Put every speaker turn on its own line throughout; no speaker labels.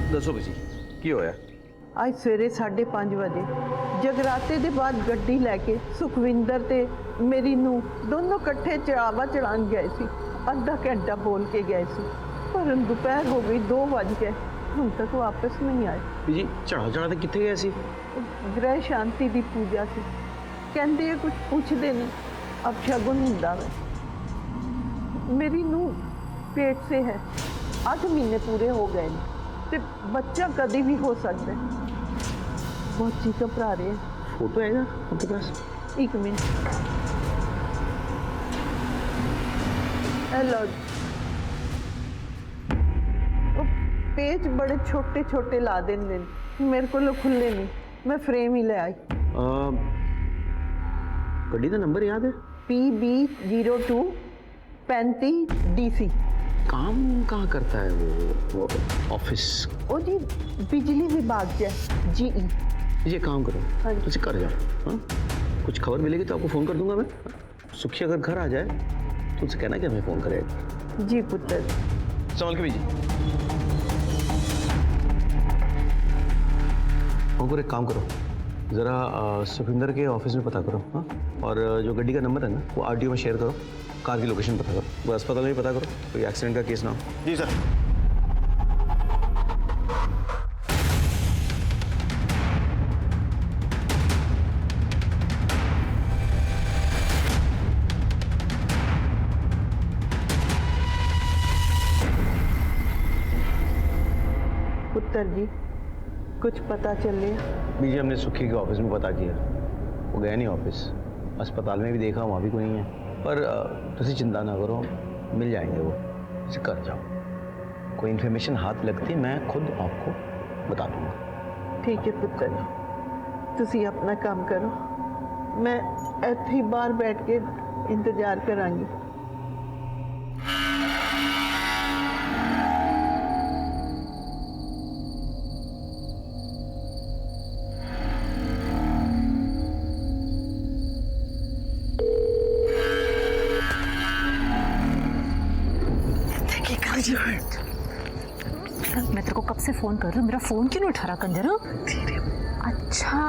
दसो जी की होया?
आज सवेरे 5:30 बजे जगराते के बाद गड्डी लैके सुखविंदर ते मेरी नूं दोनों कट्ठे चढ़ावा चढ़ान गए सी। आधा घंटा बोल के गए सी, पर दोपहर हो गई, 2 बज गए, हम तक वापस नहीं आए।
जी चढ़ा चढ़ा तो कितने गए सी?
ग्रह शांति की पूजा से कहते कुछ पूछते नहीं, अब शगुन हुंदा वे। मेरी नूं पेट से है, 8 महीने पूरे हो गए हैं, ते बच्चा कभी भी हो सकता है। बहुत जी घबरा रहे हैं।
फोटो है ना आपके पास?
1 मिनट। हेलो, पेज बड़े छोटे छोटे ला देंगे, मेरे को खुले नहीं, मैं फ्रेम ही ले आई।
गड्डी का नंबर याद है?
PB02 35 DC।
काम कहाँ करता है वो ऑफिस?
ओ जी बिजली विभाग से GE।
ये काम करो,
हाँ जी।
अच्छा कर जाओ। हाँ, कुछ खबर मिलेगी तो आपको फ़ोन कर दूंगा मैं। सुखी अगर घर आ जाए तो उसे कहना कि हमें फ़ोन करेगा।
जी पुत्र।
संभल के बीजी। अंकुर एक काम करो, ज़रा सुखविंदर के ऑफिस में पता करो। हाँ, और जो गड्डी का नंबर है ना वो RTO में शेयर करो, कार की लोकेशन पता करो, वो अस्पताल में भी पता करो, कोई एक्सीडेंट का केस ना हो।
जी सर।
पुत्र जी कुछ पता चले?
बीजी हमने सुखी के ऑफिस में पता किया, वो गया नहीं ऑफिस। अस्पताल में भी देखा, वहाँ भी कोई नहीं है। पर तुम चिंता ना करो, मिल जाएंगे वो, इसे कर जाओ। कोई इन्फॉर्मेशन हाथ लगती मैं खुद आपको बता दूंगा।
ठीक है पुत्र जी, तुसी अपना काम करो, मैं इत्थे ही बाहर बैठ के इंतजार करांगी।
मैं तेरे को कब से फोन कर रही हूँ, मेरा फोन क्यों नहीं उठा रहा कंजर? अच्छा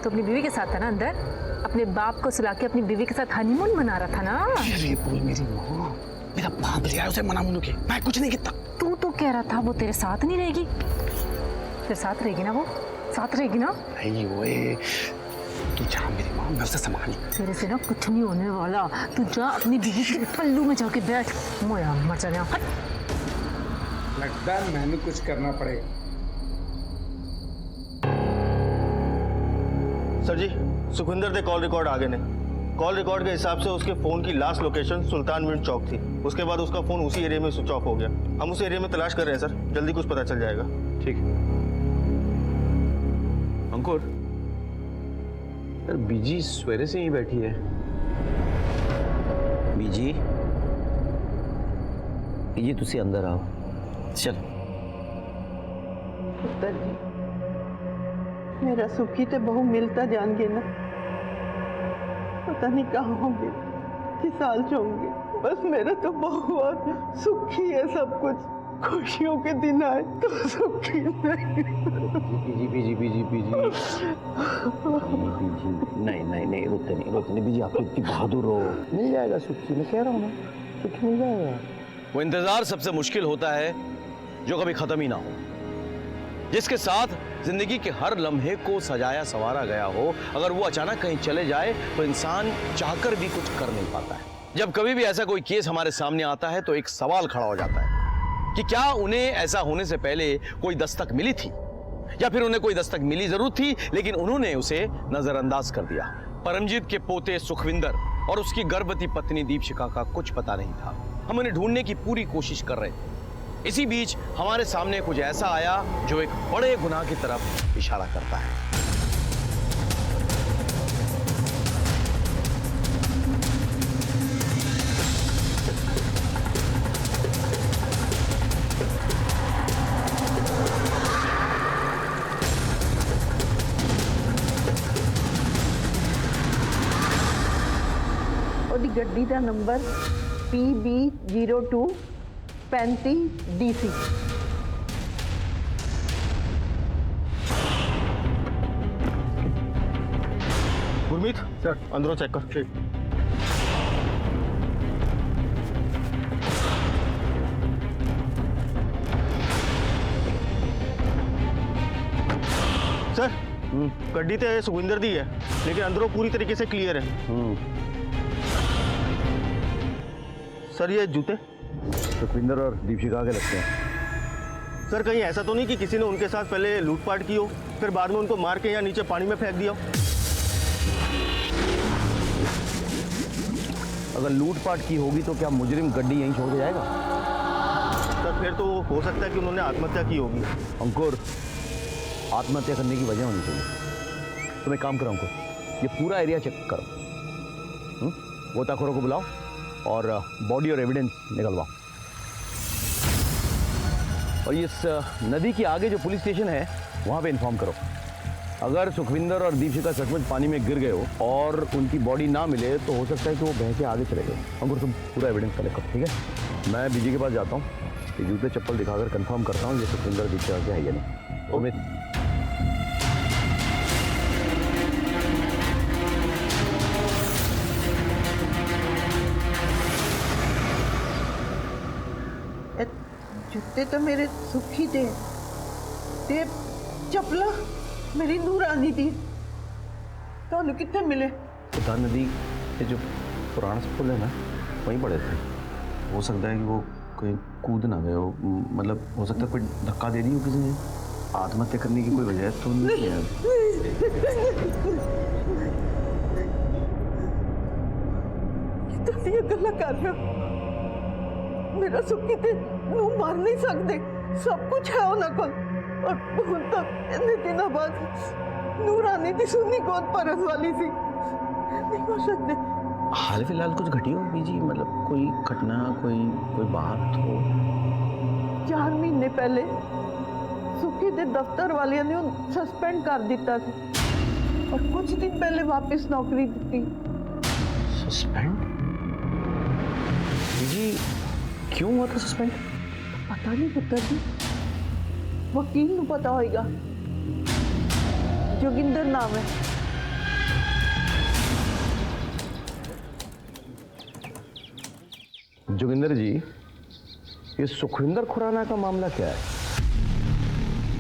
तो अपनी बीवी के साथ था ना अंदर, अपने बाप को सुला के अपनी बीवी के साथ हनीमून मना रहा था ना?
अरे बोल मेरी माँ, मेरा बाप ले आया उसे मना मुनु के, मैं कुछ नहीं कहता।
तू तो कह रहा था वो तेरे साथ नहीं रहेगी, तेरे साथ रहेगी ना? वो साथ रहेगी ना?
नहीं ओए, तू जा मेरी माँ, मैं उसे संभाली।
तेरे से ना कुछ नहीं होने वाला, तू जा अपनी बीवी के पल्लू में जाके बैठ। मोया मर जाने।
लगता है मैंने कुछ करना पड़ेगा।
सर जी, सुखविंदर के कॉल रिकॉर्ड आगे ने। कॉल रिकॉर्ड के हिसाब से उसके फोन की लास्ट लोकेशन सुल्तान मिंट चौक थी। उसके बाद उसका फोन उसी एरिया में स्विच ऑफ हो गया। हम उस एरिया में तलाश कर रहे हैं सर, जल्दी कुछ पता चल जाएगा।
ठीक है। अंकुर, यार बीजी सवेरे से ही बैठी है। बीजी, बीजी तुसी अंदर आओ। चल।
पुत्र जी मेरा सुखी तो बहु मिलता जान गए ना, पता नहीं कहाँ होंगे, किस हाल से होंगे। बस मेरा तो बहुत सुखी है, सब कुछ खुशियों के दिन आए तो सुखी नहीं।
बीजी बीजी बीजी बीजी बीजी नहीं रोते नहीं बीजी, आप इतनी बहादुर हो। मिल जाएगा सुखी, मैं कह रहा हूँ ना, सुखी मिल जाएगा। वो इंतजार सबसे मुश्किल होता है जो कभी खत्म ही ना हो, जिसके साथ जिंदगी के हर लम्हे को सजाया संवारा गया हो। अगर वो अचानक कहीं चले जाए तो इंसान चाहकर भी कुछ कर नहीं पाता है। जब कभी भी ऐसा कोई केस हमारे सामने आता है तो एक सवाल खड़ा हो जाता है कि क्या उन्हें ऐसा होने से पहले कोई दस्तक मिली थी, या फिर उन्हें कोई दस्तक मिली जरूर थी लेकिन उन्होंने उसे नजरअंदाज कर दिया। परमजीत के पोते सुखविंदर और उसकी गर्भवती पत्नी दीपशिखा का कुछ पता नहीं था। हम उन्हें ढूंढने की पूरी कोशिश कर रहे थे। इसी बीच हमारे सामने कुछ ऐसा आया जो एक बड़े गुनाह की तरफ इशारा करता है।
ओदी गड्डी का number PB02 35 DC।
Gurmeet sir अंदरों चेक कर। ठीक। सर गड्डी तो सुखविंदर दी है लेकिन अंदरों पूरी तरीके से क्लियर है। सर ये जूते
सुखविंदर और दीपिका के लगते हैं।
सर कहीं ऐसा तो नहीं कि किसी ने उनके साथ पहले लूटपाट की हो फिर बाद में उनको मार के या नीचे पानी में फेंक दिया हो?
अगर लूटपाट की होगी तो क्या मुजरिम गड्डी यहीं छोड़ के जाएगा?
सर फिर तो हो सकता है कि उन्होंने आत्महत्या की होगी।
अंकुर, आत्महत्या करने की वजह होनी चाहिए। तुम एक काम करो अंकुर, ये पूरा एरिया चेक करो। गोताखोरों को बुलाओ और बॉडी और एविडेंस निकलवाओ। और इस नदी के आगे जो पुलिस स्टेशन है वहाँ पे इन्फॉर्म करो। अगर सुखविंदर और दीपिका सचमुच पानी में गिर गए हो और उनकी बॉडी ना मिले तो हो सकता है कि वो बह के आगे चले गए। अंकुर तुम पूरा एविडेंस कलेक्ट करो, ठीक है? मैं बीजी के पास जाता हूँ, ये जूते चप्पल दिखाकर कंफर्म करता हूँ ये सुखविंदर दीपिका के है या नहीं। उम्मीद
जूते तो मेरे सुखी थे ते चपला मेरी नूरानी दी ਤੁਹਾਨੂੰ कितने मिले?
उदार नदी के जो पुराना पुल है ना वहीं पड़े थे। हो सकता है कि वो कोई कूद ना गए हो, मतलब हो सकता है कोई धक्का दे दी हो किसी ने। आत्महत्या करने की कोई वजह तो नहीं है।
ये गल्ला कर रहे हो? मेरा सुखी ते नू मार नहीं सकते, सब कुछ है उन्हें को। और हुण तक इतने दिनों बाद नूरानी की सुनी गोद परस वाली सी नहीं हो सकते।
हाल फिलहाल कुछ घटी हो बीजी, मतलब कोई घटना कोई बात हो?
4 महीने पहले सुखी दे दफ्तर वाले ने सस्पेंड कर दिता था और कुछ दिन पहले वापस नौकरी दी।
सस्पेंड? बीजी क्यों हुआ था सस्पेंड?
पता नहीं पुत्र जी, वकील को पता होगा। जोगिंदर नाम है।
जोगिंदर जी, ये सुखविंदर खुराना का मामला क्या है?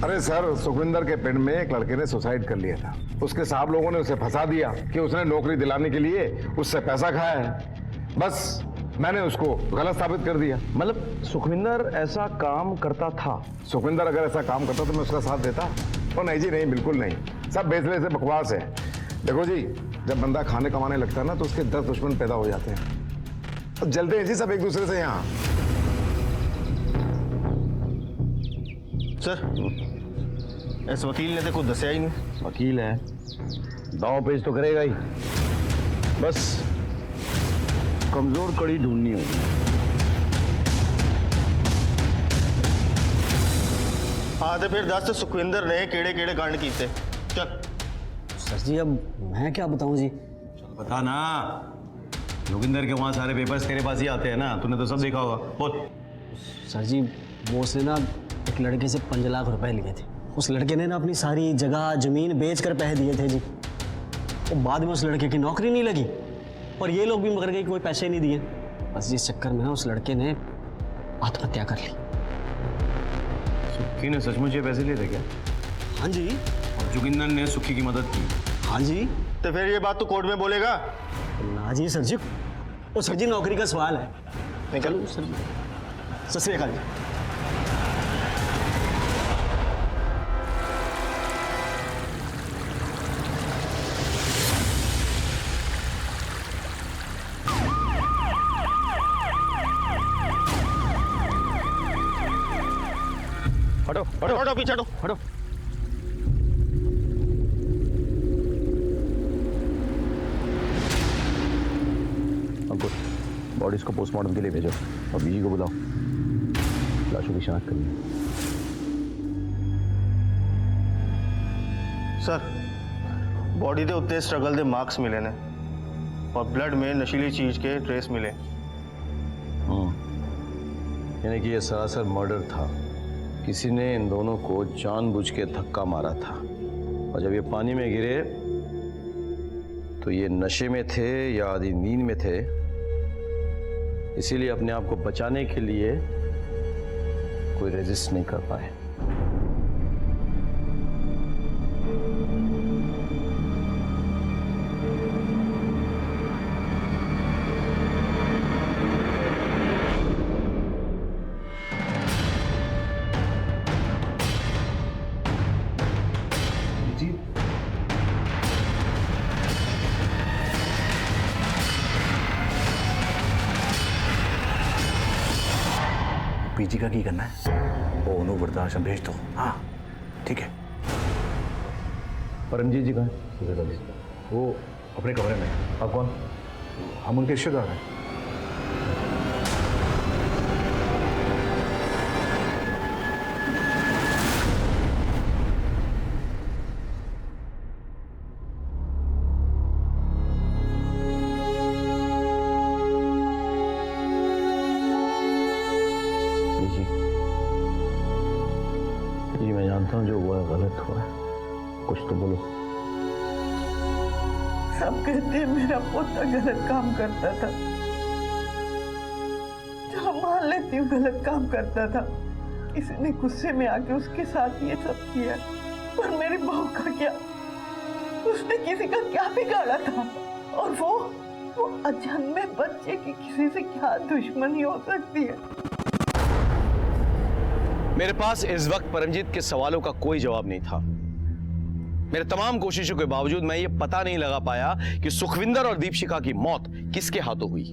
अरे सर, सुखविंदर के पिंड में एक लड़के ने सुसाइड कर लिया था। उसके साहब लोगों ने उसे फंसा दिया कि उसने नौकरी दिलाने के लिए उससे पैसा खाया है। बस मैंने उसको गलत साबित कर दिया।
मतलब सुखविंदर ऐसा काम करता था?
सुखविंदर अगर ऐसा काम करता तो मैं उसका साथ देता? तो नहीं जी, नहीं, बिल्कुल नहीं। सब बेचले से बकवास है। देखो जी, जब बंदा खाने कमाने लगता है ना तो उसके 10 दुश्मन पैदा हो जाते हैं। तो जलते हैं जी सब एक दूसरे से यहाँ।
सर इस वकील ने तो कुछ दसिया ही नहीं।
वकील है, दांव पेच तो करेगा ही। बस कमजोर कड़ी ढूंढनी होगी।
हाँ तो फिर दस सुखविंदर ने केड़े केड़े कांड किए? चल।
सर जी अब मैं क्या बताऊं जी?
बता ना। जोगिंदर के वहाँ सारे पेपर्स तेरे पास ही आते हैं ना, तूने तो सब देखा होगा। बोल।
सर जी वो उसने ना एक लड़के से 5 लाख रुपए लिए थे। उस लड़के ने ना अपनी सारी जगह जमीन बेच कर पैसे दिए थे जी। और बाद में उस लड़के की नौकरी नहीं लगी और ये लोग भी मगर गए, कोई पैसे नहीं दिए। बस इस चक्कर में ना उस लड़के ने आत्महत्या कर ली।
सुखी ने सचमुच ये पैसे लिए थे क्या?
हाँ जी।
और जोगिंदर ने सुखी की मदद की?
हाँ जी।
तो फिर ये बात तो कोर्ट में बोलेगा
ना जी सर जी, वो सर जी नौकरी का सवाल है।
निकल।
सर जी, सत श्री अकाल जी।
हटो
हटो हटो पीछे हटो।
हटो। अंकुर, बॉडीज को पोस्टमार्टम के लिए भेजो और बीजी को बुलाओ, लाशों की शिनाख्त करनी है।
सर बॉडी के उत्ते स्ट्रगल के मार्क्स मिले ने और ब्लड में नशीली चीज के ट्रेस मिले।
यानी कि यह सरासर मर्डर था। किसी ने इन दोनों को जानबूझ के धक्का मारा था और जब ये पानी में गिरे तो तो ये नशे में थे या आधी नींद में थे, इसीलिए अपने आप को बचाने के लिए कोई रेजिस्ट नहीं कर पाए।
पीजी का की करना है? वो उन्हों वृद्धाश्रम भेज दो। हाँ ठीक है।
परमजीत जी कहाँ हैं?
वो अपने कमरे में।
आप कौन?
हम उनके रिश्तेदार हैं।
जी मैं जानता हूँ जो हुआ है गलत हुआ है, कुछ तो बोलो।
सब कहते हैं मेरा पोता गलत काम करता था। चलो मान लेती हूँ गलत काम करता था, किसी ने गुस्से में आके उसके साथ ये सब किया। पर मेरी बहू का क्या? उसने किसी का क्या बिगाड़ा था? और वो अजन्मे बच्चे की किसी से क्या दुश्मनी हो सकती है?
मेरे पास इस वक्त परमजीत के सवालों का कोई जवाब नहीं था। मेरे तमाम कोशिशों के बावजूद मैं ये पता नहीं लगा पाया कि सुखविंदर और दीपशिखा की मौत किसके हाथों हुई।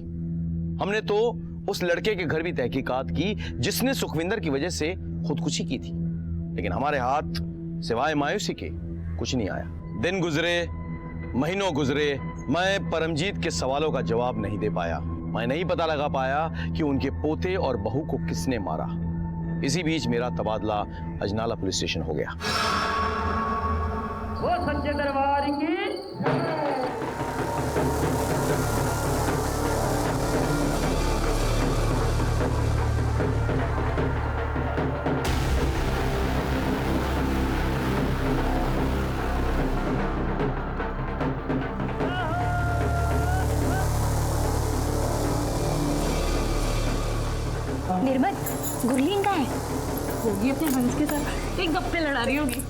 हमने तो उस लड़के के घर भी तहकीकात की जिसने सुखविंदर की वजह से खुदकुशी की थी, लेकिन हमारे हाथ सिवाय मायूसी के कुछ नहीं आया। दिन गुजरे, महीनों गुजरे, मैं परमजीत के सवालों का जवाब नहीं दे पाया। मैं नहीं पता लगा पाया कि उनके पोते और बहू को किसने मारा। इसी बीच मेरा तबादला अजनाला पुलिस स्टेशन हो गया।
वो सच्चे दरबार की
निर्मल, गुरलीन का है? होगी अपने हंस के साथ एक गप्पे लड़ा रही होगी।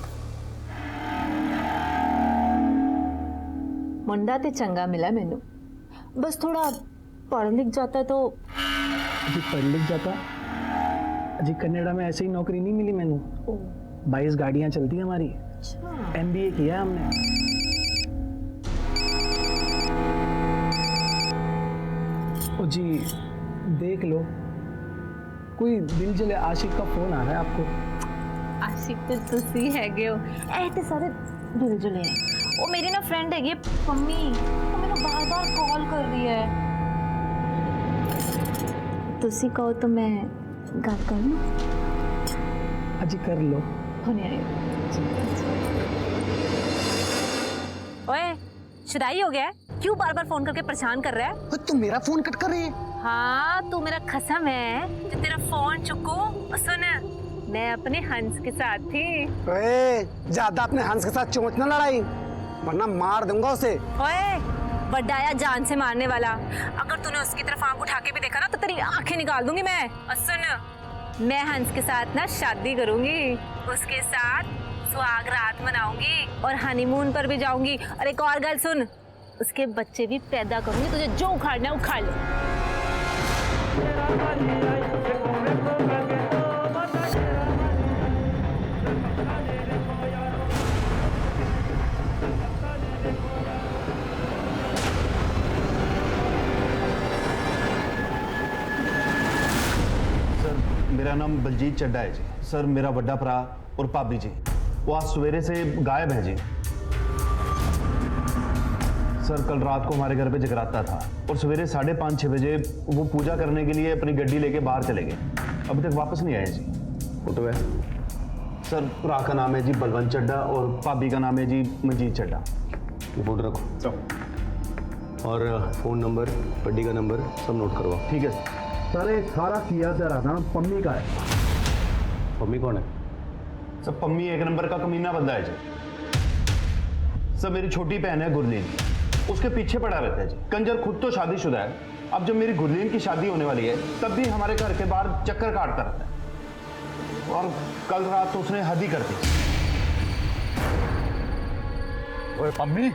मुंडा ते चंगा मिला मैनू, बस थोड़ा पढ़ लिख जाता तो।
जी पढ़ लिख जाता जी, कनाडा में ऐसे ही नौकरी नहीं मिली मैनू। 22 गाड़ियां चलती हैं हमारी। MBA किया हमने। ओ जी देख लो, कोई दिल जले आशिक का फोन आ रहा है आपको।
आशिक तो तुसी हैगे हो, ऐसे सारे दिल जुले हैं। वो मेरी ना फ्रेंड हैगी पम्मी, वो मैंने बार-बार कॉल कर रही है। तुसी कहो तो मैं गल कर लूं?
अजी कर लो।
होने आई। ओए, शुदाई हो गया है? क्यों बार-बार फोन करके परेशान कर रहा है?
तू मेरा फोन कट कर रही है?
हाँ, तू मेरा खसम है जो तेरा फोन चुको। सुन, मैं अपने हंस के साथ थी।
ज्यादा अपने हंस के साथ चोंच ना लड़ाई, वरना मार दूंगा उसे।
ओए, बड्डा आया जान से मारने वाला। अगर तूने उसकी तरफ आंख उठा के भी देखा ना तो तेरी आंखें निकाल दूंगी मैं। और सुन, मैं हंस के साथ ना शादी करूंगी, उसके साथ सुहाग रात मनाऊंगी और हनीमून पर भी जाऊंगी। और एक और गल सुन, उसके बच्चे भी पैदा करूंगी। तुझे जो उखाड़ना है उखाड़ ले।
मेरा नाम बलजीत चड्डा है जी। सर मेरा बड़ा भरा और भाभी जी वो आज सवेरे से गायब है जी। सर कल रात को हमारे घर पे जगराता था और सवेरे 5:30-6 बजे वो पूजा करने के लिए अपनी गड्डी लेके बाहर चले गए, अभी तक वापस नहीं आए जी।
फोटो है?
सर भरा का नाम है जी बलवंत चड्डा और भाभी का नाम है जी मंजीत चड्डा।
ये फोटो रखो और फोन नंबर, गड्डी का नंबर सब नोट करवाओ।
ठीक है सर। एक सारा किया जा रहा था पम्मी का है।
पम्मी कौन है?
सर पम्मी एक नंबर का कमीना बंदा है जी। सर मेरी छोटी बहन है गुरलीन। उसके पीछे पड़ा रहता है जी। कंजर खुद तो शादीशुदा है, अब जब मेरी गुरलीन की शादी होने वाली है तब भी हमारे घर के बाहर चक्कर काटता रहता है। और कल रात तो उसने हद ही कर दी।
ओए पम्मी,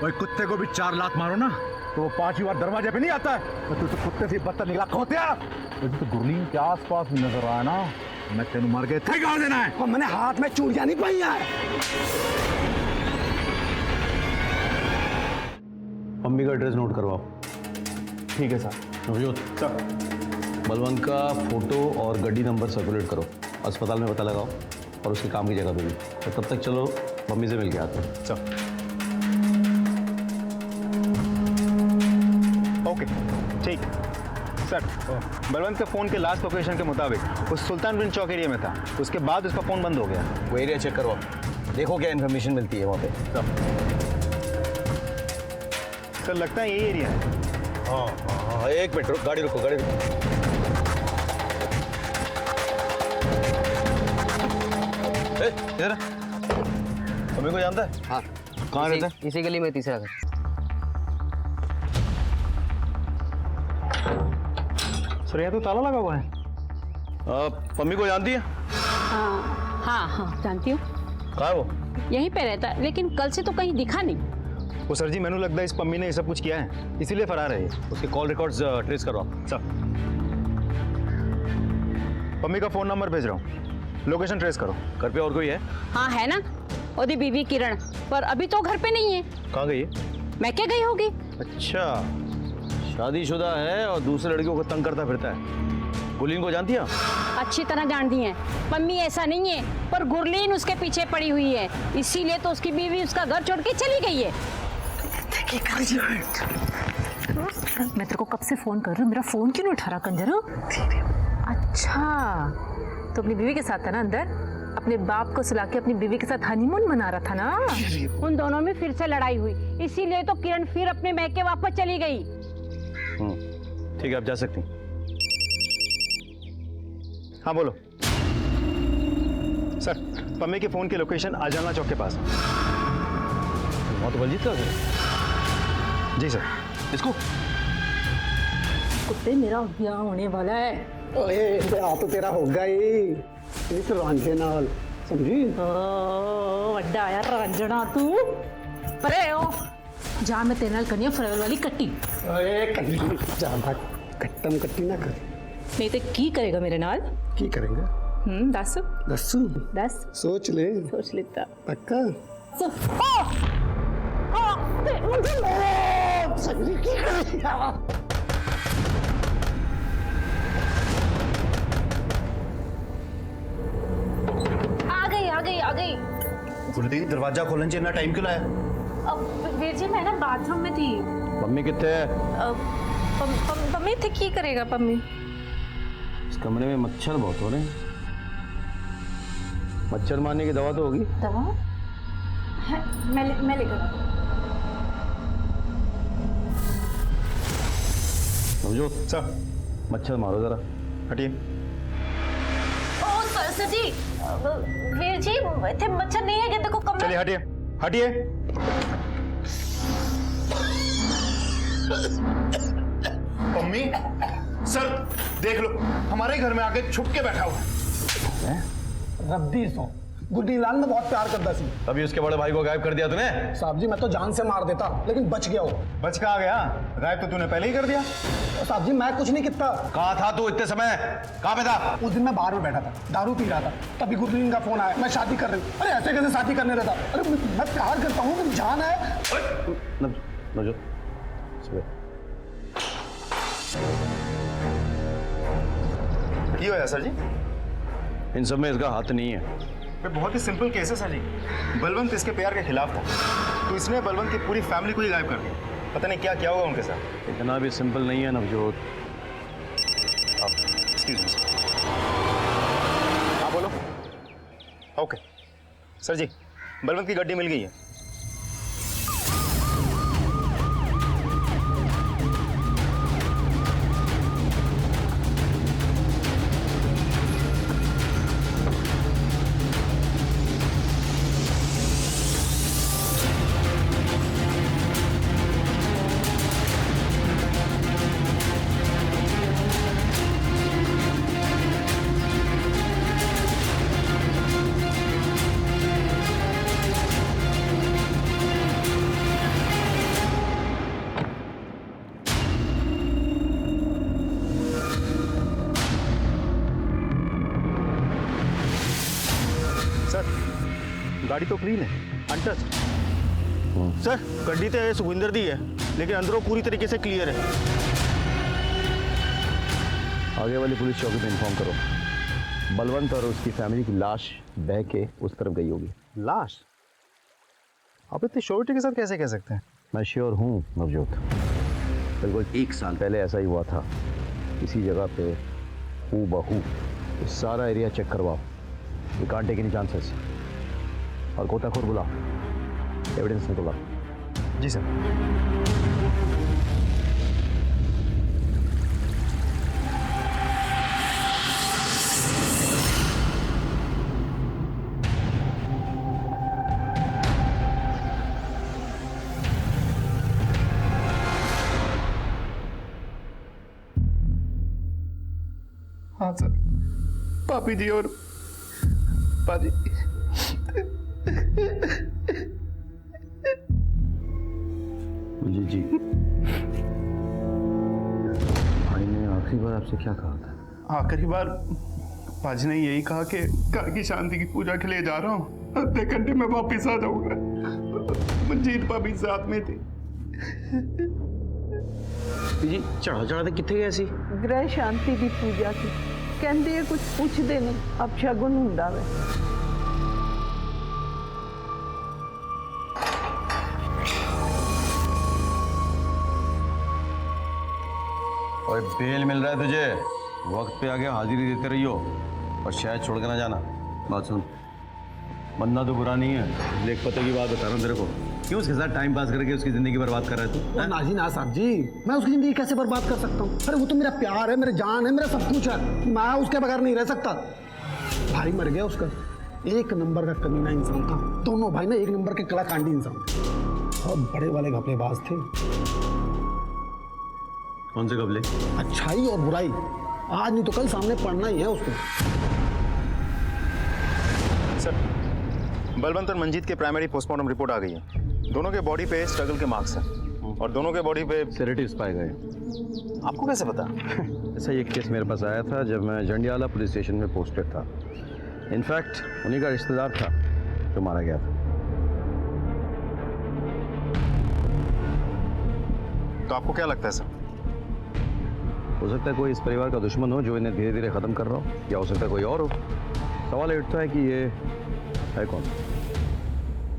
ओए कुत्ते को भी 4 लात मारो ना तो वो 5वीं बार दरवाजे पे नहीं आता है। तू तो कुत्ते से बदतर निकला खोतिया। तो गुरलीन के आसपास भी नजर आया ना, मैं तेन मार के थे गाड़ देना है।
मैंने हाथ में चूड़ियां नहीं पाई है।
मम्मी का एड्रेस नोट करवाओ।
ठीक है सर।
नवजोत, बलवंत का फोटो और गाड़ी नंबर सर्कुलेट करो, अस्पताल में पता लगाओ और उसके काम की जगह पे भी। और तब तक चलो मम्मी से मिल के आते हैं।
सर ओके ठीक। सर बलवंत के फ़ोन के लास्ट लोकेशन के मुताबिक वो सुल्तान बिन चौक एरिया में था, उसके बाद उसका फ़ोन बंद हो गया।
वो एरिया चेक करवाओ, देखो क्या इन्फॉर्मेशन मिलती है वहाँ पे।
सर लगता है यही एरिया है।
हाँ, 1 मिनट रुको, गाड़ी रुको, गाड़ी रुको। इधर मम्मी को जानता है?
हाँ,
कहाँ रहता है?
इसी गली में तीसरा घर।
सर यहाँ तो ताला लगा हुआ है।
मम्मी को जानती है?
हाँ जानती हूँ।
कहाँ है वो?
यहीं पे रहता है, लेकिन कल से तो कहीं दिखा नहीं।
वो सर जी मैंने लगता है इस पम्मी ने ये सब कुछ किया है, इसीलिए फरार है ये।
उसके कॉल रिकॉर्ड्स ट्रेस करो आप।
सर पम्मी का फ़ोन नंबर भेज रहा हूँ, लोकेशन ट्रेस करो।
घर पे और कोई है?
हाँ है ना, ओदी बीवी किरण, पर अभी तो घर पे नहीं है।
कहाँ गई है?
मैं क्या गई होगी।
अच्छा, शादीशुदा है और दूसरे लड़कियों को तंग करता फिरता है। गुरलीन को जानती है?
अच्छी तरह जानती है। मम्मी ऐसा नहीं है, पर गुरलीन उसके पीछे पड़ी हुई है, इसीलिए तो उसकी बीवी उसका घर छोड़ के चली गई है।
मैं तेरे को कब से फोन कर रही हूँ, मेरा फोन क्यों नहीं उठा रहा कंजर? अच्छा, तो अपनी बीवी के साथ था ना अंदर, अपने बाप को सुला के अपनी बीवी के साथ हनीमून मना रहा था ना।
उन दोनों में फिर से लड़ाई हुई, इसीलिए तो किरण फिर अपने मैके वापस चली गई।
ठीक है, आप जा सकती हैं।
हाँ बोलो। सर पम्मी के फ़ोन की लोकेशन आजाना चौक के पास।
वहाँ तो बलजीत का घर है।
जी सर।
इसको
कुत्ते मेरा ब्याह होने वाला है।
ओए ब्याह तो तेरा होगा ही इस रांझे नाल, समझी?
वड्डा आया रंजना तू। परे ओ
जा, मैं तेरे नाल करनी है फरवल वाली कट्टी।
ओए कट्टी ज्यादा कट्टम कट्टी ना कर।
नहीं तो की करेगा मेरे नाल?
की करेंगे?
दस
दस्सू
दस
सोच ले।
सोच लेता।
पक्का? सगली की करेगा?
आ गई।
गुरलीन दरवाजा खोलने से इतना टाइम क्यों लाया?
अब वीर जी मैं ना बाथरूम में थी।
मम्मी कितने है?
पम्मी थे, की करेगा पम्मी?
इस कमरे में मच्छर बहुत हो रहे हैं। मच्छर मारने की दवा तो होगी?
दवा है, मैं लेकर।
नवजोत,
सर
मच्छर मारो जरा।
हटिए।
ओ सर जी, वीर जी थे मच्छर नहीं है, ये देखो कमरे।
चलिए हटिए हटिए। पम्मी सर देख लो, हमारे घर में आके छुप के बैठा हुआ है।
रद्दी सो गुड्डी लाल में बहुत प्यार करता सी।
तभी उसके बड़े भाई को गायब कर दिया तूने?
साहब जी मैं तो जान से मार देता, लेकिन बच गया हो।
बच कहाँ गया? गायब तो तूने पहले ही कर दिया।
साहब जी मैं कुछ नहीं किया।
कहाँ था तू इतने समय? कहाँ पे था?
उस दिन मैं बाहर में बैठा था, दारू पी रहा था, तभी गुरलीन का फोन आया, मैं शादी कर रही हूँ। अरे ऐसे कैसे शादी करने देता? अरे मैं प्यार करता हूँ, मेरी जान है।
नवजोत,
ये होया सर जी?
इन सब में इसका हाथ नहीं है।
बहुत ही सिंपल केस है सर जी। बलवंत इसके प्यार के खिलाफ था, तो इसने बलवंत की पूरी फैमिली को ही गायब कर दिया। पता नहीं क्या क्या होगा उनके साथ।
इतना भी सिंपल नहीं है नवजोत।
Excuse me. हाँ बोलो। ओके सर जी, बलवंत की गड्डी मिल गई है। सर गाड़ी तो क्लीन है, अनटच्ड। सर गड्डी तो सुखविंदर दी है, लेकिन अंदरों पूरी तरीके से क्लियर है।
आगे वाली पुलिस चौकी पे इन्फॉर्म करो, बलवंत और उसकी फैमिली की लाश बह के उस तरफ गई होगी।
लाश? आप इतनी श्योरिटी के साथ कैसे कह सकते हैं?
मैं श्योर हूँ नवजोत, बिल्कुल 1 साल पहले ऐसा ही हुआ था। इसी जगह पे हूबहू सारा एरिया चेक करवाओ, we can't take any chances. और गोताखोर बुलाओ, एविडेंस निकलवाओ।
जी सर।
हाँ सर, पापी जी और पाजी।
जी भाई ने आखिरी बार आपसे क्या कहा था?
आखिरी बार पाजी ने यही कहा कि घर की शांति की पूजा के लिए जा रहा हूँ, आधे घंटे में वापिस आ जाऊंगा। मंजीत भाभी साथ में थी।
जी चढ़ा ते किथे गए सी?
ਗ੍ਰਹਿ ਸ਼ਾਂਤੀ ਦੀ ਪੂਜਾ ਸੀ। ਕਹਿੰਦੇ ਆ ਕੁਝ ਪੁੱਛਦੇ ਨੇ, ਅਪਸ਼ਗੁਨ ਹੁੰਦਾ ਵੇ।
और बेल मिल रहा है तुझे, वक्त पे आके हाजिरी देते रहियो और शायद छोड़ के ना जाना। बात सुन, बंदा तो बुरा नहीं है, लेख पते की बात बता रहा हूँ तेरे को। क्यों उसके साथ टाइम पास करके उसकी जिंदगी बर्बाद कर रहा है तू?
नाजी ना साहब जी, मैं उसकी जिंदगी कैसे बर्बाद कर सकता हूँ? अरे वो तो मेरा प्यार है, मेरी जान है, मेरा सब कुछ है। मैं उसके बगैर नहीं रह सकता। भाई मर गया उसका, एक नंबर का कमीना इंसान था। दोनों भाई ना एक नंबर के कलाकांडी इंसान, बहुत बड़े वाले घपलेबाज थे।
कौन से कबले?
अच्छाई और बुराई आज नहीं तो कल सामने पड़ना ही है उसको।
सर बलवंत और मंजीत के प्राइमरी पोस्टमार्टम रिपोर्ट आ गई है। दोनों के बॉडी पे स्ट्रगल के मार्क्स हैं और दोनों के बॉडी पे
सेडेटिव्स पाए गए।
आपको कैसे पता?
ऐसा एक केस मेरे पास आया था जब मैं जंडियाला पुलिस स्टेशन में पोस्टेड था। इनफैक्ट उन्हीं का रिश्तेदार था जो मारा गया था।
तो आपको क्या लगता है सर?
हो सकता है कोई इस परिवार का दुश्मन हो जो इन्हें धीरे धीरे खत्म कर रहा हो, या हो सकता है कोई और हो। सवाल उठता है कि ये है कौन?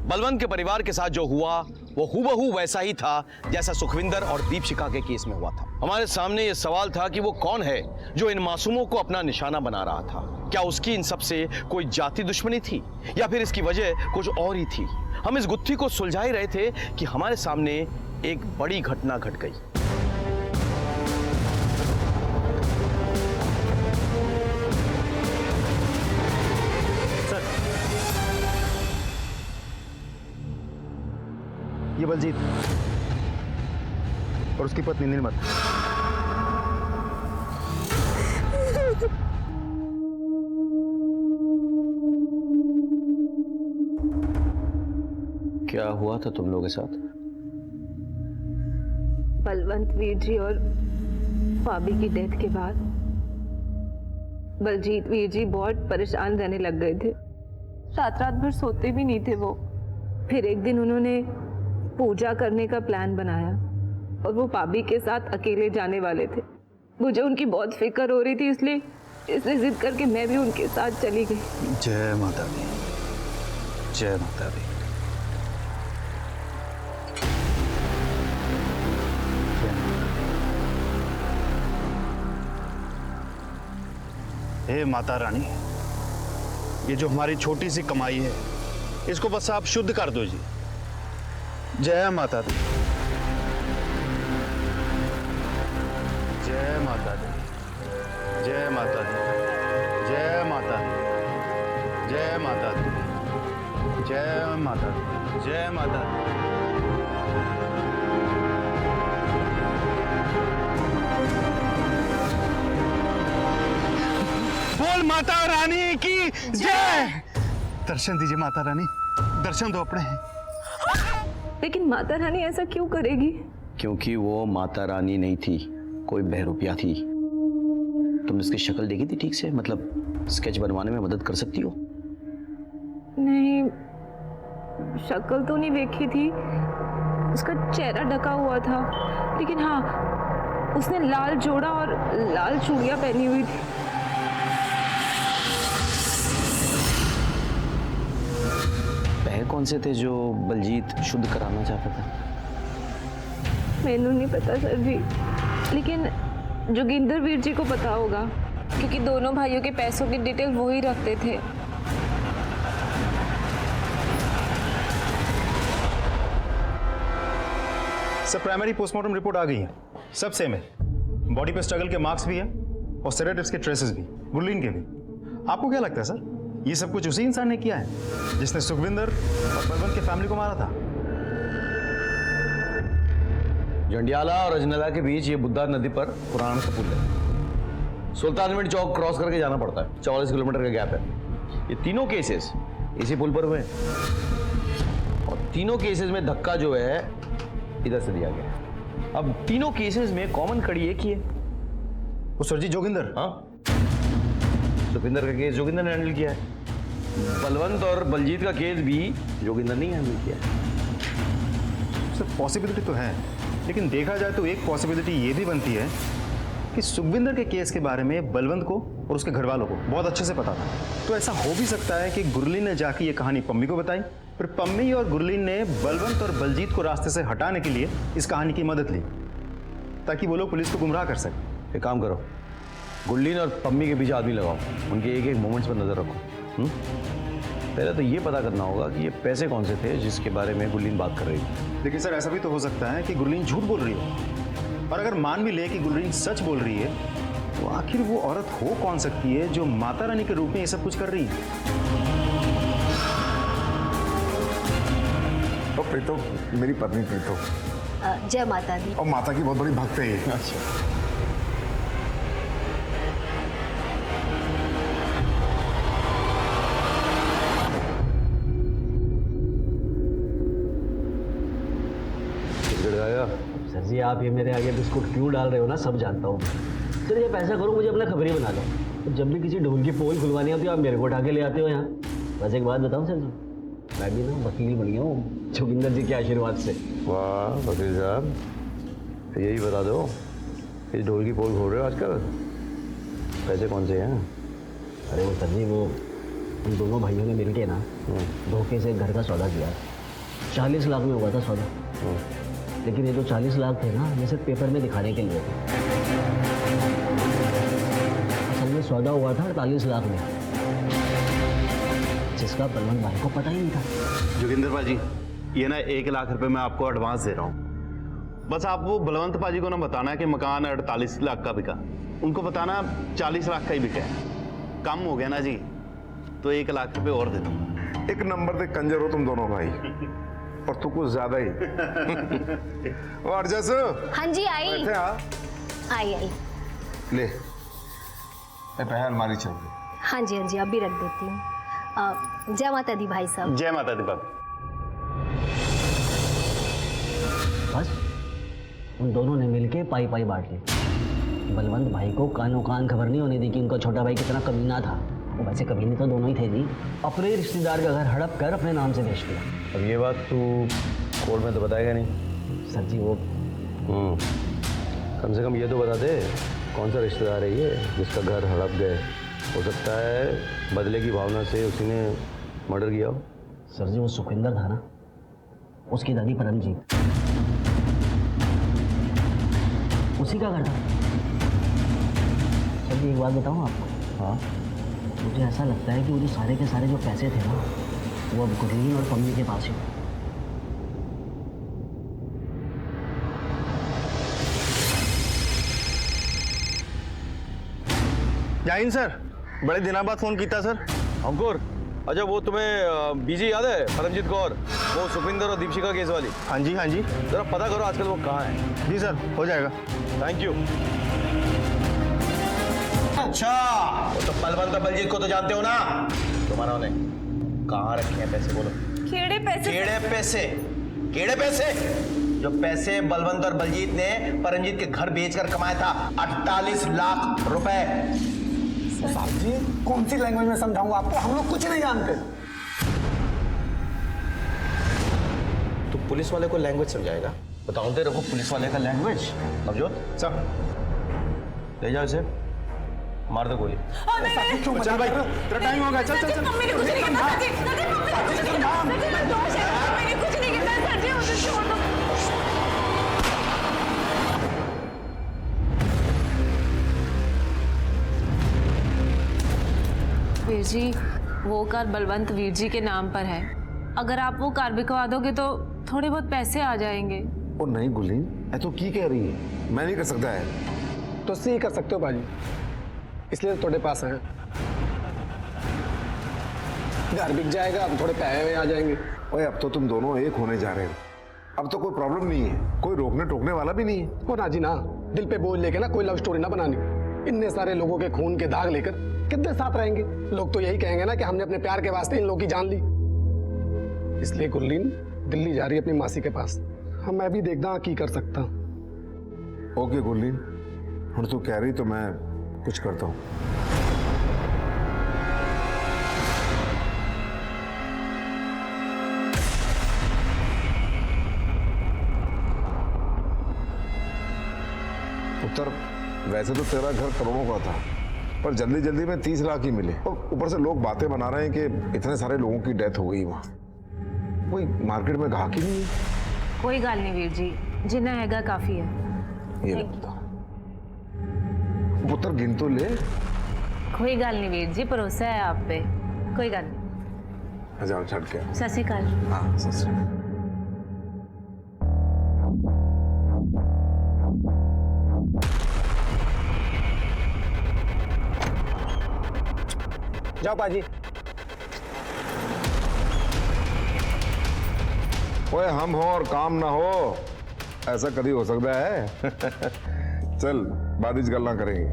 बलवंत के परिवार के साथ जो हुआ वो हूबहू वैसा ही था जैसा सुखविंदर और दीपशिखा के केस में हुआ था। हमारे सामने ये सवाल था कि वो कौन है जो इन मासूमों को अपना निशाना बना रहा था। क्या उसकी इन सब से कोई जाति दुश्मनी थी या फिर इसकी वजह कुछ और ही थी? हम इस गुत्थी को सुलझा ही रहे थे कि हमारे सामने एक बड़ी घटना घट गई।
ये बलजीत और उसकी पत्नी नीलमत।
क्या हुआ था तुम लोगों के साथ?
बलवंत वीर जी और भाभी की डेथ के बाद बलजीत वीर जी बहुत परेशान रहने लग गए थे। रात भर सोते भी नहीं थे वो। फिर एक दिन उन्होंने पूजा करने का प्लान बनाया और वो भाभी के साथ अकेले जाने वाले थे। मुझे उनकी बहुत फिक्र हो रही थी, इसलिए जिद करके मैं भी उनके साथ चली गई।
जय माता दी, जय माता दी।
हे माता रानी, ये जो हमारी छोटी सी कमाई है इसको बस आप शुद्ध कर दो जी। जय माता दी, जय माता दी, जय माता दी, जय माता दी, जय माता दी, जय माता दी, जय माता दी। बोल माता रानी की जय। दर्शन दीजिए माता रानी, दर्शन दो अपने हैं।
लेकिन माता रानी ऐसा क्यों करेगी?
क्योंकि वो माता रानी नहीं थी, कोई बहरूपिया थी। तुमने इसकी शक्ल देखी थी ठीक से? मतलब स्केच बनवाने में मदद कर सकती हो?
नहीं, शक्ल तो नहीं देखी थी, उसका चेहरा ढका हुआ था, लेकिन हाँ उसने लाल जोड़ा और लाल चूड़ियां पहनी हुई थी।
पैसे कौन से थे जो बलजीत शुद्ध कराना चाहता था?
मैनू नहीं पता सर जी, लेकिन जोगिंदर वीर जी को पता होगा, क्योंकि दोनों भाइयों के पैसों की डिटेल वो ही रखते थे।
सर प्राइमरी पोस्टमार्टम रिपोर्ट आ गई है, सब सेम है। बॉडी पे स्ट्रगल के मार्क्स भी है और सेडेटिव्स के ट्रेसेस भी, गुरलीन के भी। आपको क्या लगता है सर, ये सब कुछ उसी इंसान ने किया है जिसने सुखविंदर और बलवंत के फैमिली को मारा था?
जंडियाला और अजनला के बीच ये बुद्धा नदी पर पुराना सा पुल है। सुल्तानविंड चौक क्रॉस करके जाना पड़ता है, 44 किलोमीटर का गैप है। ये तीनों केसेस इसी पुल पर हुए हैं और तीनों केसेस में धक्का जो है इधर से दिया गया है। अब तीनों केसेस में कॉमन कड़ी एक ही है,
वो सर जी जोगिंदर।
हाँ, सुखविंदर का केस जोगिंदर ने हैंडल किया है, बलवंत और बलजीत का केस भी जोगिंदर ने हैंडल किया है।
सर पॉसिबिलिटी तो है, लेकिन देखा जाए तो एक पॉसिबिलिटी ये भी बनती है कि सुखविंदर के केस के बारे में बलवंत को और उसके घर वालों को बहुत अच्छे से पता था। तो ऐसा हो भी सकता है कि गुरलीन ने जाके ये कहानी पम्मी को बताई, फिर पम्मी और गुरलीन ने बलवंत और बलजीत को रास्ते से हटाने के लिए इस कहानी की मदद ली, ताकि वो लोग पुलिस को गुमराह कर सकें।
एक काम करो, गुरलीन और पम्मी के पीछे आदमी लगाओ, उनके एक एक मोमेंट्स पर नजर रखो। पहले तो ये पता करना होगा कि ये पैसे कौन से थे जिसके बारे में गुरलीन बात कर रही थी।
लेकिन सर ऐसा भी तो हो सकता है कि गुरलीन झूठ बोल रही है, और अगर मान भी ले कि गुरलीन सच बोल रही है, तो आखिर वो औरत हो कौन सकती है जो माता रानी के रूप में ये सब कुछ कर रही है?
तो प्रीतो, मेरी पत्नी प्रीतो।
जय माता दी।
और माता की बहुत बड़ी भक्त है ये। अच्छा।
सर जी आप ये मेरे आगे बिस्कुट क्यों डाल रहे हो ना, सब जानता हूँ। सर ये पैसा करो, मुझे अपना खबरी बना लो। तो जब भी किसी ढोल की पोल खुलवानी होती है आप मेरे को उठा के ले आते हो यहाँ। बस एक बात बताऊँ सर जी, मैं भी ना वकील बन गया हूँ जोगिंदर जी के आशीर्वाद से।
वाह वकील साहब, यही बता दो, इस ढोल की पोल खोल रहे हो आजकल, पैसे कौन से हैं?
अरे वो सर जी, वो उन दोनों भाइयों ने मिल के ना धोखे से घर का सौदा किया, 40 लाख में हुआ था सौदा। लेकिन ये जो 40 लाख थे ना, ये सिर्फ पेपर में दिखाने के लिए थे। असल में सौदा हुआ था 48 लाख में, जिसका बलवंत भाई को पता ही नहीं था।
जोगिंदर पाजी, ये ना 1 लाख रुपए मैं आपको एडवांस दे रहा हूँ। बस आप वो बलवंत पाजी को ना बताना कि मकान 48 लाख का बिका, उनको बताना 40 लाख का ही बिका है। कम हो गया ना जी, तो 1 लाख रुपए और दे दो।
एक नंबर पे कंजर हो तुम दोनों भाई, और तू कुछ ज्यादा ही। और जैसे
हाँ जी आई आई आई
ले पहले अलमारी चल रही।
हाँ जी अभी रख देती हूँ। जय माता दी भाई साहब।
जय माता दी बाबू।
बस उन दोनों ने मिलके पाई पाई बांट ली। बलवंत भाई को कानों कान खबर नहीं होने दी कि उनका छोटा भाई कितना कमीना था। वो वैसे कमीने तो दोनों ही थे जी, अपने रिश्तेदार का घर हड़प कर अपने नाम से बेच दिया।
अब ये बात तू कोर्ट में तो बताएगा नहीं?
सर जी वो
कम से कम ये तो बता दे, कौन सा रिश्तेदार है ये जिसका घर हड़प गए? हो सकता है बदले की भावना से उसी ने मर्डर किया हो।
सर जी वो सुखविंदर था ना, उसकी दादी परमजीत, उसी का घर था। सर जी एक बात बताऊँ आपको?
हाँ,
मुझे ऐसा लगता है कि वो जो सारे के सारे जो पैसे थे ना, वो अब गुरलीन और पम्मी के पास ही।
जाइन सर, बड़े दिनों बाद फोन किया सर।
अंकुर, अच्छा वो तुम्हें बीजी याद है, परमजीत कौर, वो सुखविंदर और दीपशिका केस वाली?
हाँ जी
जरा पता करो आजकल वो कहाँ है।
जी सर, हो जाएगा।
Thank you. अच्छा, वो तो बलवंत और बलजीत को तो जानते हो ना? तुम्हारा ने कहाँ रखे हैं पैसे? बोलो।
केड़े पैसे?
केड़े पैसे? जो पैसे बलवंत और बलजीत ने परमजीत के घर बेचकर कमाया था, 48 लाख रुपए।
साहब जी कौन सी लैंग्वेज में समझाऊंगा आपको, हम लोग कुछ नहीं जानते।
पुलिस वाले को लैंग्वेज समझाएगा? बताओ तेरे को पुलिस वाले का लैंग्वेज। नवजोत
सर
ले जाओ इसे, मार दो गोली।
चल भाई, तेरा टाइम हो गया, चल चल चल।
वीर जी, वो कार बलवंत वीर जी के नाम पर है। अगर आप वो कार बिकवा दोगे तो थोड़े बहुत पैसे आ जाएंगे।
और नहीं गुरलीन, ऐ तो की कह रही है, मैं नहीं कर सकता है।
तो सी कर सकते हो बाजी, इसलिए तो थोड़े पास हैं। घर बिक जाएगा, अब थोड़े पैसे आ जाएंगे।
ओए अब तो तुम दोनों एक होने जा रहे हो, अब तो कोई प्रॉब्लम नहीं है, कोई रोकने टोकने वाला भी नहीं है।
वो ना जी ना, दिल पे बोझ लेके ना कोई लव स्टोरी ना बनानी। इतने सारे लोगों के खून के दाग लेकर कितने साथ रहेंगे? लोग तो यही कहेंगे ना कि हमने अपने प्यार के वास्ते इन लोगों की जान ली। इसलिए गुरलीन दिल्ली जा रही है अपनी मासी के पास। हम मैं भी देखदा की कर सकता।
ओके गुरलीन, हम तू कह रही तो मैं कुछ करता हूँ। उत्तर, वैसे तो तेरा घर करोड़ों का था, पर जल्दी जल्दी में 30 लाख ही मिले, और ऊपर से लोग बातें बना रहे हैं कि इतने सारे लोगों की डेथ हो गई वहां। कोई मार्केट में ग्राहक ही नहीं है।
कोई गल नहीं वीर जी, जिन्ना हैगा काफी है।
ये ले बता। पुत्र गिन तो ले।
कोई गल नहीं वीर जी, भरोसा है आप पे, कोई गल नहीं।
हजार छड़ के।
सत श्री अकाल।
हाँ सत श्री अकाल।
जाओ पाजी।
ओए हम हो और काम ना हो, ऐसा कभी हो सकता है? चल बारिश गल्ला करेंगे।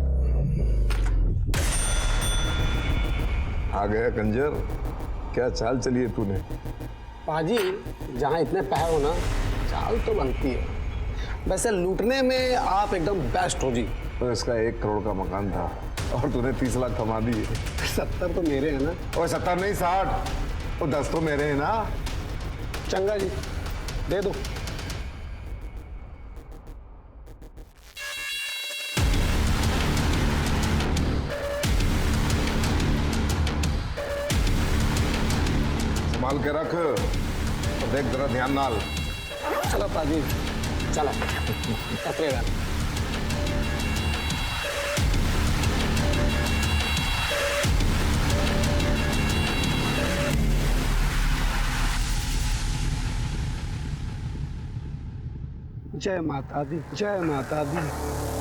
आ गया कंजर, क्या चाल चली है तूने?
पाजी जहाँ इतने पैसे हो ना, चाल तो बनती है। वैसे लूटने में आप एकदम बेस्ट हो जी।
तो इसका 1 करोड़ का मकान था और तूने 30 लाख कमा दिए।
70 तो मेरे हैं ना।
और 70 नहीं 60, और 10 तो मेरे हैं ना।
चंगा जी, दे दो।
संभाल के रख और देख जरा ध्यान नाल।
चलो पाजी, चलो कतरेगा। जय माता दी, जय माता दी,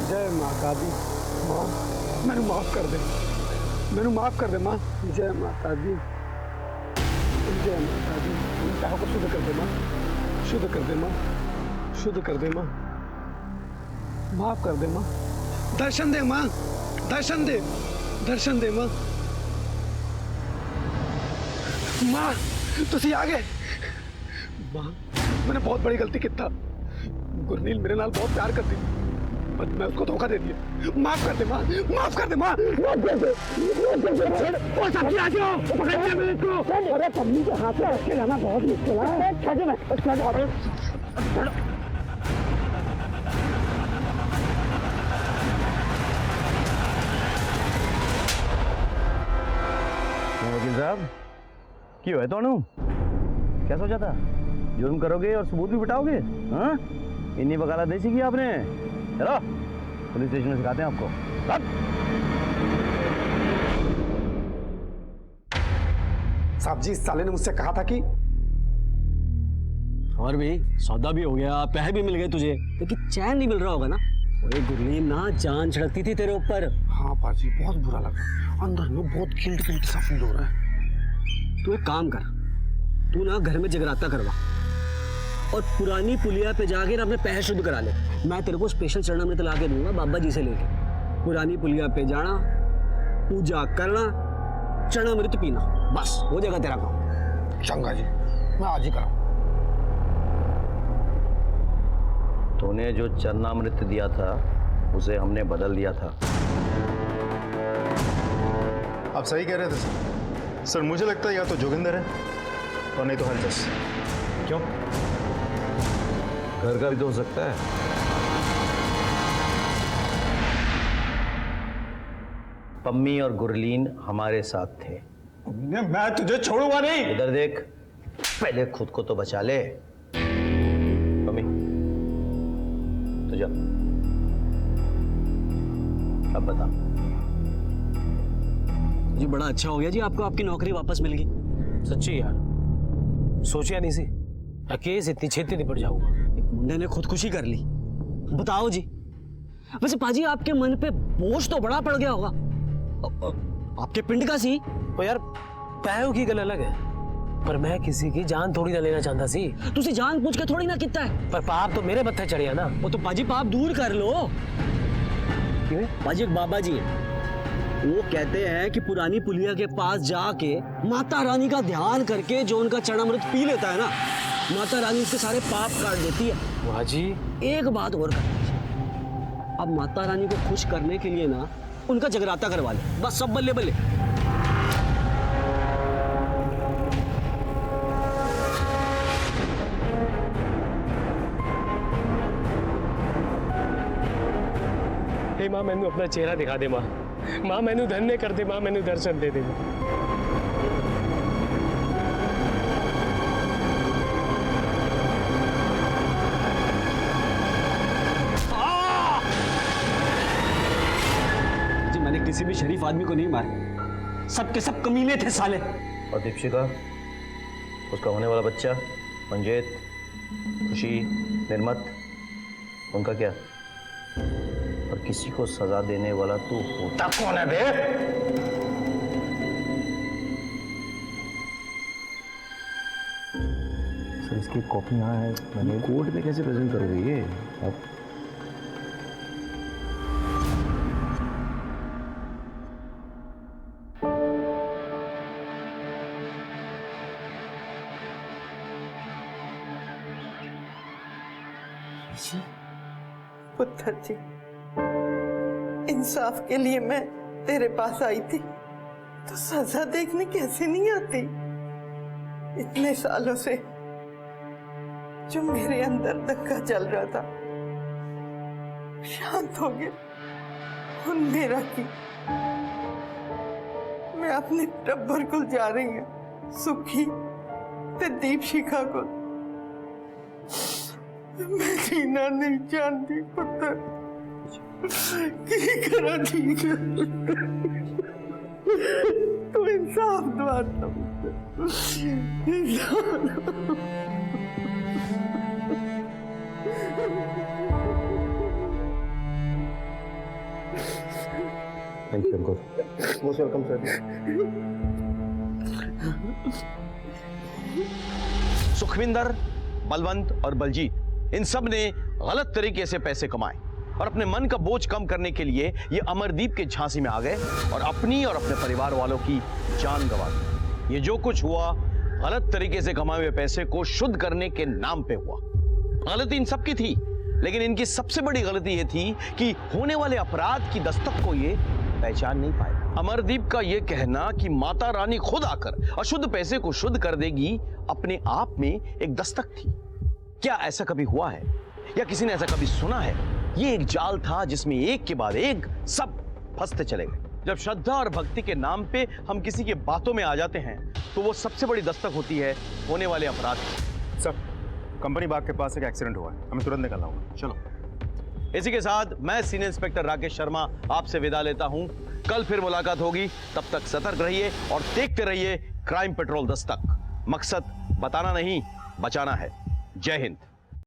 जय माता दी। माँ मैंने माफ कर दे, मैंने माफ कर दे माँ। जय माता दी, जय माता दी। चाहो को शुद्ध कर दे माँ, शुद्ध कर दे माँ, शुद्ध कर दे माँ, माफ कर दे माँ। दर्शन दे माँ, दर्शन दे, दर्शन दे माँ। माँ तुसी आ गए। माँ मैंने बहुत बड़ी गलती की था। गुरनील मेरे नाल बहुत प्यार करती, पर मैं उसको धोखा दे दिया। माफ कर दे माँ, माफ कर दे माँ। अरे पम्मी के हाथ में रख के जाना बहुत मुश्किल है।
वकील साहब क्यों है तोनू? क्या सोचा था? जुर्म करोगे और सबूत भी बिठाओगे? हाँ, इन्हीं वकालत नहीं सीखी आपने। चलो पुलिस स्टेशन में सिखाते हैं आपको।
साहब जी, साले ने मुझसे कहा था कि और भी सौदा भी हो गया, पैसे भी मिल गए तुझे, लेकिन चैन नहीं मिल रहा होगा ना। ओए गुरलीन ना जान छिड़कती थी तेरे ऊपर। हाँ पाजी, बहुत बुरा लगा, अंदर में बहुत गिल्ट गिल्ट सा फील हो रहा है। तू एक काम कर, तू ना घर में जगराता करवा और पुरानी पुलिया पे जाके ना अपने पैसे शुद्ध करा ले। मैं तेरे को स्पेशल चरणामृत ला के दूंगा बाबा जी से लेके। पुरानी पुलिया पे जाना, पूजा करना, चरणामृत पीना, बस हो जाएगा तेरा काम। चंगा जी, मैं आज ही कराऊं।
तूने जो चरणामृत दिया था उसे हमने बदल दिया था।
आप सही कह रहे थे सर। सर मुझे लगता है या तो जोगिंदर है और नहीं तो हरजस। क्यों?
घर का भी तो हो सकता है। पम्मी और गुरलीन हमारे साथ थे।
मैं तुझे छोड़ूंगा नहीं।
इधर देख, पहले खुद को तो बचा ले। पम्मी तो जा, अब बता।
जी बड़ा अच्छा हो गया जी, आपको आपकी नौकरी वापस मिल गई।
सच्ची यार, सोचा नहीं सी केस इतनी छेती निपट जाऊंगा।
एक मुंडे ने खुदकुशी कर ली। बताओ जी, वैसे पाजी आपके मन पे बोझ तो बड़ा पड़ गया होगा। आपके पिंड का सी।
तो यार पैरों की गल अलग है, पर मैं किसी की जान थोड़ी ना लेना चाहता सी।
तुझे जान पूछ के थोड़ी ना कितना है।
पर पाप तो मेरे मत्थे चढ़िया ना।
वो तो पाजी पाप दूर कर लो।
क्यों?
पाजी एक बाबा जी है, वो कहते हैं कि पुरानी पुलिया के पास जाके माता रानी का ध्यान करके जो उनका चरणामृत पी लेता है ना, माता रानी उसके सारे पाप काट देती है।
वाह जी।
एक बात और कर, अब माता रानी को खुश करने के लिए ना उनका जगराता करवा ले, बस सब बल्ले बल्ले।
हे मां, मैनू अपना चेहरा दिखा दे मां। मां मैनू धन्य कर दे मां, मैनू दर्शन दे दे मां।
जी मैंने किसी भी शरीफ आदमी को नहीं मारा, सबके सब कमीने थे साले।
और दीपशिका, उसका होने वाला बच्चा मंजेत, खुशी, निर्मत, उनका क्या? और किसी को सजा देने वाला तू होता कौन है बे?
सर इसकी कॉपी यहाँ है, मैंने कोर्ट में कैसे प्रेजेंट करोगे ये आप?
पुत्र जी, इंसाफ के लिए मैं तेरे पास आई थी, तो सजा देखने कैसे नहीं आती? इतने सालों से जो मेरे अंदर धक्का चल रहा था शांत हो गया। और मेरा की मैं अपने टब्बर को जा रही हूँ, सुखी ते दीपशिखा को। मैं जीना नहीं जानती पुत्र, की करा ठीक है। तो इंसाफ दवाता
thank you Ankur.
Most welcome sir.
Sukhwinder, Balwant और बलजीत, इन सब ने गलत तरीके से पैसे कमाए और अपने मन का बोझ कम करने के लिए ये अमरदीप के झांसी में आ गए और अपनी और अपने परिवार वालों की जान गंवा दी। ये जो कुछ हुआ गलत तरीके से कमाए हुए पैसे को शुद्ध करने के नाम पे हुआ। गलती इन सबकी थी, लेकिन इनकी सबसे बड़ी गलती ये थी कि होने वाले अपराध की दस्तक को ये पहचान नहीं पाए। अमरदीप का ये कहना कि माता रानी खुद आकर अशुद्ध पैसे को शुद्ध कर देगी अपने आप में एक दस्तक थी। क्या ऐसा कभी हुआ है या किसी ने ऐसा कभी सुना है? ये एक जाल था जिसमें एक के बाद एक सब फंसते चले गए। जब श्रद्धा और भक्ति के नाम पे हम किसी के बातों में आ जाते हैं तो वो सबसे बड़ी दस्तक होती है होने वाले अपराध की।
सर, कंपनी बाग के पास एक एक्सीडेंट हुआ है, हमें तुरंत निकलना होगा।
चलो। इसी के साथ मैं सीनियर इंस्पेक्टर राकेश शर्मा आपसे विदा लेता हूं। कल फिर मुलाकात होगी, तब तक सतर्क रहिए और देखते रहिए क्राइम पेट्रोल दस्तक। मकसद बताना नहीं, बचाना है। जय हिंद।